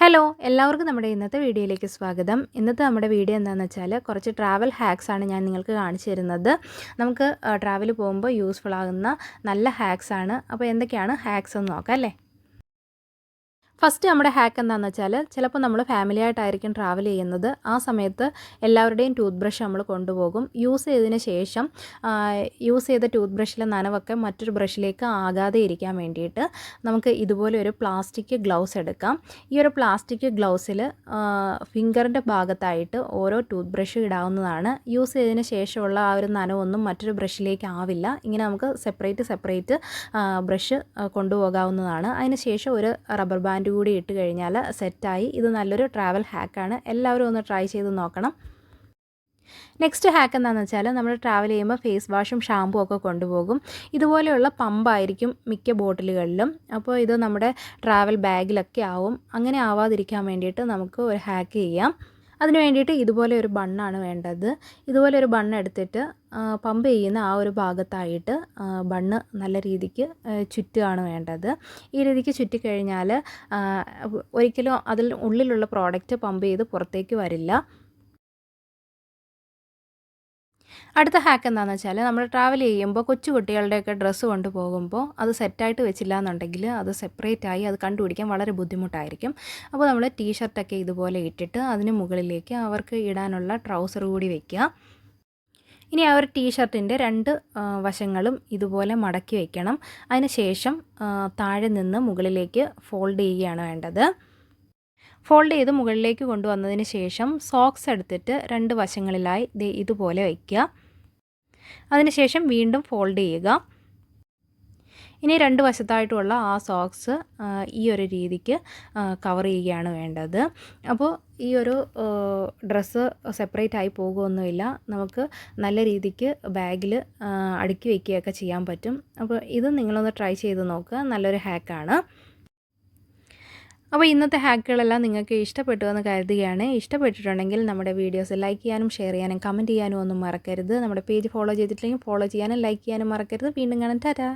Hello എല്ലാവർക്കും നമ്മുടെ ഇന്നത്തെ വീഡിയോയിലേക്ക് സ്വാഗതം. ഇന്നത്തെ നമ്മുടെ വീഡിയോ എന്താണെന്ന് വെച്ചാൽ കുറച്ച് ട്രാവൽ ഹാക്സ് ആണ് ഞാൻ നിങ്ങൾക്ക് കാണിച്ചു തരുന്നത്. നമുക്ക് ട്രാവൽ പോകുമ്പോൾ യൂസ്ഫുൾ ആകുന്ന നല്ല ഹാക്സ് ആണ്. അപ്പോൾ എന്തൊക്കെയാണ് ഹാക്സ് എന്ന് നോക്കാം അല്ലേ. ഫസ്റ്റ് നമ്മുടെ ഹാക്ക് എന്താണെന്ന് വെച്ചാൽ ചിലപ്പോൾ നമ്മൾ ഫാമിലി ആയിട്ടായിരിക്കും ട്രാവൽ ചെയ്യുന്നത്. ആ സമയത്ത് എല്ലാവരുടെയും ടൂത്ത് ബ്രഷ് നമ്മൾ കൊണ്ടുപോകും. യൂസ് ചെയ്തതിന് ശേഷം യൂസ് ചെയ്ത ടൂത്ത് ബ്രഷിലെ നനവൊക്കെ മറ്റൊരു ബ്രഷിലേക്ക് ആകാതെ ഇരിക്കാൻ വേണ്ടിയിട്ട് നമുക്ക് ഇതുപോലെ ഒരു പ്ലാസ്റ്റിക് ഗ്ലൗസ് എടുക്കാം. ഈ ഒരു പ്ലാസ്റ്റിക് ഗ്ലൗസിൽ ഫിംഗറിൻ്റെ ഭാഗത്തായിട്ട് ഓരോ ടൂത്ത് ബ്രഷ് ഇടാവുന്നതാണ്. യൂസ് ചെയ്തതിന് ശേഷമുള്ള ആ ഒരു നനവൊന്നും മറ്റൊരു ബ്രഷിലേക്ക് ആവില്ല. ഇങ്ങനെ നമുക്ക് സെപ്പറേറ്റ് ബ്രഷ് കൊണ്ടുപോകാവുന്നതാണ്. അതിന് ശേഷം ഒരു റബ്ബർ ബാൻഡ് കൂടി ഇട്ട് കഴിഞ്ഞാൽ സെറ്റായി. ഇത് നല്ലൊരു ട്രാവൽ ഹാക്കാണ്. എല്ലാവരും ഒന്ന് ട്രൈ ചെയ്ത് നോക്കണം. നെക്സ്റ്റ് ഹാക്ക് എന്താണെന്ന് വെച്ചാൽ നമ്മൾ ട്രാവൽ ചെയ്യുമ്പോൾ ഫേസ് വാഷും ഷാമ്പും ഒക്കെ കൊണ്ടുപോകും. ഇതുപോലെയുള്ള പമ്പായിരിക്കും മിക്ക ബോട്ടിലുകളിലും. അപ്പോൾ ഇത് നമ്മുടെ ട്രാവൽ ബാഗിലൊക്കെ ആവും. അങ്ങനെ ആവാതിരിക്കാൻ വേണ്ടിയിട്ട് നമുക്ക് ഒരു ഹാക്ക് ചെയ്യാം. അതിന് വേണ്ടിയിട്ട് ഇതുപോലെ ഒരു ബണ്ണാണ് വേണ്ടത്. ഇതുപോലെ ഒരു ബണ്ണ് എടുത്തിട്ട് പമ്പ് ചെയ്യുന്ന ആ ഒരു ഭാഗത്തായിട്ട് ബണ്ണ് നല്ല രീതിക്ക് ചുറ്റുകയാണ് വേണ്ടത്. ഈ രീതിക്ക് ചുറ്റിക്കഴിഞ്ഞാൽ ഒരിക്കലും അതിൽ ഉള്ളിലുള്ള പ്രോഡക്റ്റ് പമ്പ് ചെയ്ത് പുറത്തേക്ക് വരില്ല. അടുത്ത ഹാക്ക് എന്താണെന്ന് വെച്ചാൽ നമ്മൾ ട്രാവൽ ചെയ്യുമ്പോൾ കൊച്ചു കുട്ടികളുടെയൊക്കെ ഡ്രസ്സ് കൊണ്ടുപോകുമ്പോൾ അത് സെറ്റായിട്ട് വെച്ചില്ല എന്നുണ്ടെങ്കിൽ അത് സെപ്പറേറ്റായി അത് കണ്ടുപിടിക്കാൻ വളരെ ബുദ്ധിമുട്ടായിരിക്കും. അപ്പോൾ നമ്മൾ ടീഷർട്ടൊക്കെ ഇതുപോലെ ഇട്ടിട്ട് അതിന് മുകളിലേക്ക് അവർക്ക് ഇടാനുള്ള ട്രൗസർ കൂടി വയ്ക്കുക. ഇനി ആ ഒരു ടീഷർട്ടിൻ്റെ രണ്ട് വശങ്ങളും ഇതുപോലെ മടക്കി വയ്ക്കണം. അതിന് ശേഷം താഴെ നിന്ന് മുകളിലേക്ക് ഫോൾഡ് ചെയ്യുകയാണ് വേണ്ടത്. ഫോൾഡ് ചെയ്ത് മുകളിലേക്ക് കൊണ്ടുവന്നതിന് ശേഷം സോക്സ് എടുത്തിട്ട് രണ്ട് വശങ്ങളിലായി ഇതുപോലെ വയ്ക്കുക. അതിനുശേഷം വീണ്ടും ഫോൾഡ് ചെയ്യുക. ഇനി രണ്ട് വശത്തായിട്ടുള്ള ആ സോക്സ് ഈ ഒരു രീതിക്ക് കവർ ചെയ്യുകയാണ് വേണ്ടത്. അപ്പോൾ ഈ ഒരു ഡ്രസ്സ് സെപ്പറേറ്റ് ആയി പോകുമൊന്നുമില്ല. നമുക്ക് നല്ല രീതിക്ക് ബാഗിൽ അടുക്കി വയ്ക്കുകയൊക്കെ ചെയ്യാൻ പറ്റും. അപ്പോൾ ഇത് നിങ്ങളൊന്ന് ട്രൈ ചെയ്ത് നോക്കുക. നല്ലൊരു ഹാക്കാണ്. അപ്പോൾ ഇന്നത്തെ ഹാക്കുകളെല്ലാം നിങ്ങൾക്ക് ഇഷ്ടപ്പെട്ടു എന്ന് കരുതുകയാണ്. ഇഷ്ടപ്പെട്ടിട്ടുണ്ടെങ്കിൽ നമ്മുടെ വീഡിയോസ് ലൈക്ക് ചെയ്യാനും ഷെയർ ചെയ്യാനും കമൻറ്റ് ചെയ്യാനും ഒന്നും മറക്കരുത്. നമ്മുടെ പേജ് ഫോളോ ചെയ്തിട്ടില്ലെങ്കിൽ ഫോളോ ചെയ്യാനും ലൈക്ക് ചെയ്യാനും മറക്കരുത്. വീണ്ടും കാണാം. ടാറ്റാ.